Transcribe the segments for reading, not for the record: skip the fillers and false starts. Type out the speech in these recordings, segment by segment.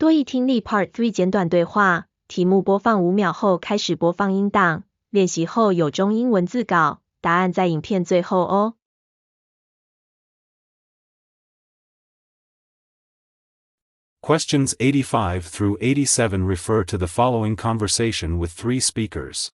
多益听力 Part 3简短对话，题目播放5秒后开始播放音档，练习后有中英文字稿，答案在影片最后哦。Questions 85 through 87 refer to the following conversation with 3 speakers.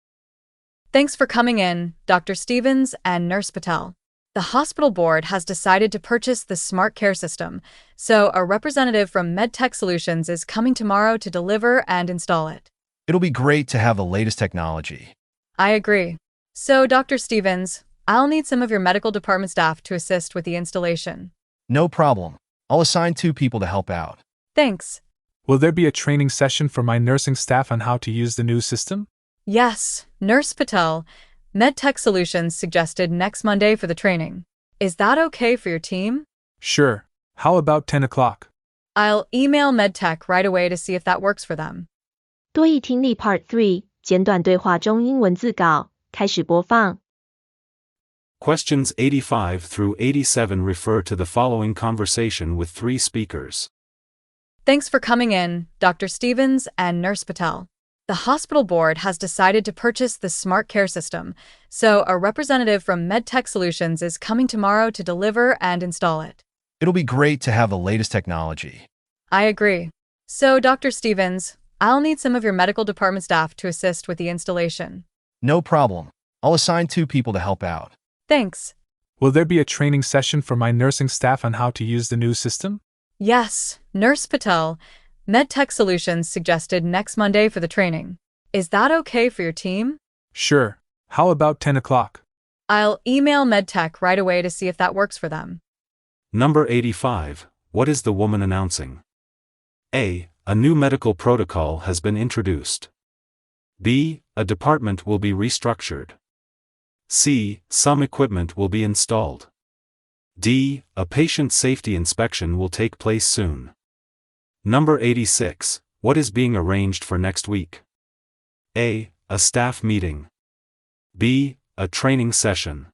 Thanks for coming in, Dr. Stevens and Nurse Patel. The hospital board has decided to purchase the smart care system, so a representative from Medtech Solutions is coming tomorrow to deliver and install it. It'll be great to have the latest technology. I agree. So, Dr. Stevens, I'll need some of your medical department staff to assist with the installation. No problem. I'll assign 2 people to help out. Thanks. Will there be a training session for my nursing staff on how to use the new system? Yes, Nurse Patel. Medtech Solutions suggested next Monday for the training. Is that okay for your team? Sure. How about 10 o'clock? I'll email Medtech right away to see if that works for them. 多益听力 Part 3简短对话中英文字稿开始播放。Questions 85 through 87 refer to the following conversation with 3 speakers. Thanks for coming in, Dr. Stevens and Nurse Patel. The hospital board has decided to purchase the smart care system, so a representative from Medtech Solutions is coming tomorrow to deliver and install it. It'll be great to have the latest technology. I agree. So, Dr. Stevens, I'll need some of your medical department staff to assist with the installation. No problem. I'll assign 2 people to help out. Thanks. Will there be a training session for my nursing staff on how to use the new system? Yes, Nurse Patel. Medtech Solutions suggested next Monday for the training. Is that okay for your team? Sure. How about 10 o'clock? I'll email Medtech right away to see if that works for them. Number 85. What is the woman announcing? A. A new medical protocol has been introduced. B. A department will be restructured. C. Some equipment will be installed. D. A patient safety inspection will take place soon. Number 86. What is being arranged for next week? A. A staff meeting. B. A training session.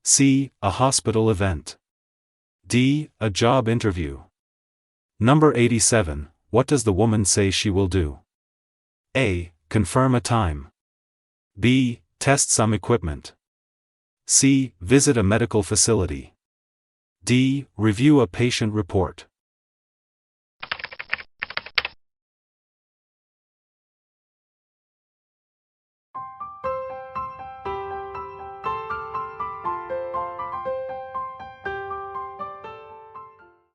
C. A hospital event. D. A job interview. Number 87. What does the woman say she will do? A. Confirm a time. B. Test some equipment. C. Visit a medical facility. D. Review a patient report.